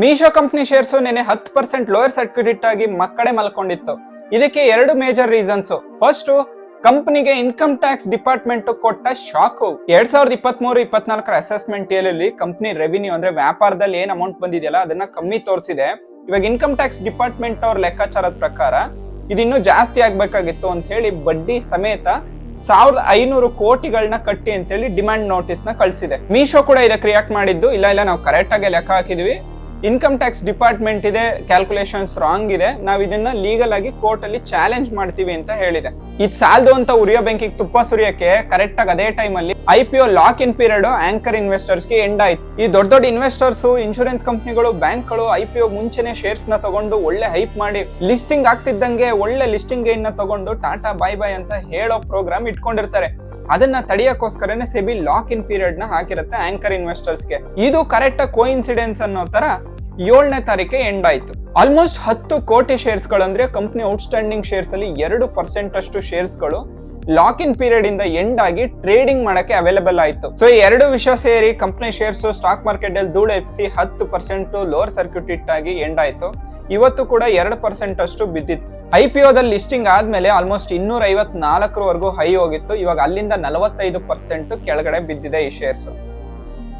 Meesho company shares ನೆನೆ 10% lower circuit ಆಗಿ ಮಕ್ಕಡೆ ಮಲ್ಕೊಂಡಿತ್ತು. ಇದಕ್ಕೆ ಎರಡು ಮೇಜರ್ ರೀಸನ್ಸ್. ಫಸ್ಟ್, ಕಂಪನಿಗೆ ಇನ್ಕಮ್ ಟ್ಯಾಕ್ಸ್ ಡಿಪಾರ್ಟ್ಮೆಂಟ್ ಕೊಟ್ಟ ಶಾಕು. 2023-24 ಅಸೆಸ್ಮೆಂಟ್ ಅಲ್ಲಿ ಕಂಪನಿ ರೆವಿನ್ಯೂ ಅಂದ್ರೆ ವ್ಯಾಪಾರದಲ್ಲಿ ಏನ್ ಅಮೌಂಟ್ ಬಂದಿದೆಯಲ್ಲ ಅದನ್ನ ಕಮ್ಮಿ ತೋರಿಸಿದೆ. ಇವಾಗ ಇನ್ಕಮ್ ಟ್ಯಾಕ್ಸ್ ಡಿಪಾರ್ಟ್ಮೆಂಟ್ ಅವ್ರ ಲೆಕ್ಕಾಚಾರದ ಪ್ರಕಾರ ಇದಿನ್ನೂ ಜಾಸ್ತಿ ಆಗ್ಬೇಕಾಗಿತ್ತು ಅಂತ ಹೇಳಿ ಬಡ್ಡಿ ಸಮೇತ 1500 ಕೋಟಿಗಳನ್ನ ಕಟ್ಟಿ ಅಂತ ಹೇಳಿ ಡಿಮ್ಯಾಂಡ್ ನೋಟಿಸ್ ನ ಕಳಿಸಿದೆ. ಮೀಶೋ ಕೂಡ ಇದಕ್ಕೆ ರಿಯಾಕ್ಟ್ ಮಾಡಿದ್ದು, ಇಲ್ಲ ನಾವು ಕರೆಕ್ಟ್ ಆಗಿ ಲೆಕ್ಕ ಹಾಕಿದ್ವಿ, ಇನ್ಕಮ್ ಟ್ಯಾಕ್ಸ್ ಡಿಪಾರ್ಟ್ಮೆಂಟ್ ಇದೆ, ಕ್ಯಾಲ್ಕುಲೇಷನ್ಸ್ ರಾಂಗ್ ಇದೆ, ನಾವ್ ಇದನ್ನ ಲೀಗಲ್ ಆಗಿ ಕೋರ್ಟ್ ಅಲ್ಲಿ ಚಾಲೆಂಜ್ ಮಾಡ್ತೀವಿ ಅಂತ ಹೇಳಿದೆ. ಇದು ಸಾಲದು ಅಂತ ಉರಿಯೋ ಬೆಂಕಿಗೆ ತುಪ್ಪ ಸುರಿಯಕ್ಕೆ ಕರೆಕ್ಟ್ ಆಗಿ ಅದೇ ಟೈಮ್ ಅಲ್ಲಿ IPO lock in period anchor investors ಗೆ ಎಂಡ್ ಆಯ್ತು. ಈ ದೊಡ್ಡ ಇನ್ವೆಸ್ಟರ್ಸ್, ಇನ್ಶೂರೆನ್ಸ್ ಕಂಪನಿಗಳು, ಬ್ಯಾಂಕ್ಗಳು IPO ಮುಂಚೆನೆ ಶೇರ್ಸ್ ನ ತಗೊಂಡು ಒಳ್ಳೆ ಹೈಪ್ ಮಾಡಿ ಲಿಸ್ಟಿಂಗ್ ಆಗ್ತಿದ್ದಂಗೆ ಒಳ್ಳೆ ಲಿಸ್ಟಿಂಗ್ ಗೇನ್ ನ ತಗೊಂಡು ಟಾಟಾ ಬಾಯ್ ಬಾಯ್ ಅಂತ ಹೇಳೋ ಪ್ರೋಗ್ರಾಮ್ ಇಟ್ಕೊಂಡಿರ್ತಾರೆ. ಅದನ್ನ ತಡೆಯಕ್ಕೋಸ್ಕರನೇ ಸೆಬಿ ಲಾಕ್ ಇನ್ ಪೀರಿಯಡ್ ನ ಹಾಕಿರುತ್ತೆ ಆಂಕರ್ ಇನ್ವೆಸ್ಟರ್ಸ್ ಗೆ. ಇದು ಕರೆಕ್ಟ್ ಕೋಇನ್ಸಿಡೆನ್ಸ್ ಅನ್ನೋ ತರ 7ನೇ ತಾರೀಕಿಗೆ ಎಂಡ್ ಆಯ್ತು. ಆಲ್ಮೋಸ್ಟ್ 10 ಕೋಟಿ ಶೇರ್ಸ್ ಗಳು ಅಂದ್ರೆ ಕಂಪನಿ ಔಟ್ಸ್ಟ್ಯಾಂಡಿಂಗ್ ಶೇರ್ಸ್ ಅಲ್ಲಿ 2% ಅಷ್ಟು ಶೇರ್ಸ್ ಗಳು ಲಾಕ್ ಇನ್ ಪೀರಿಯಡ್ ಇಂದ ಎಂಡ್ ಆಗಿ ಟ್ರೇಡಿಂಗ್ ಮಾಡಕ್ಕೆ ಅವೈಲೇಬಲ್ ಆಯ್ತು. ಸೊ ಈ ಎರಡು ವಿಷಯ ಸೇರಿ ಕಂಪನಿ ಶೇರ್ಸ್ ಸ್ಟಾಕ್ ಮಾರ್ಕೆಟ್ ಅಲ್ಲಿ ಧೂಳು ಎಪ್ಸಿ 10% ಲೋವರ್ ಸರ್ಕ್ಯೂಟ್ ಆಗಿ ಎಂಡ್ ಆಯ್ತು. ಇವತ್ತು ಕೂಡ 2% ಅಷ್ಟು ಬಿದ್ದಿತ್ತು. IPO ದಲ್ಲಿ ಲಿಸ್ಟಿಂಗ್ ಆದ್ಮೇಲೆ ಆಲ್ಮೋಸ್ಟ್ 254 ವರೆಗೂ ಹೈ ಹೋಗಿತ್ತು. ಇವಾಗ ಅಲ್ಲಿಂದ 45% ಕೆಳಗಡೆ ಬಿದ್ದಿದೆ ಈ ಶೇರ್ಸ್.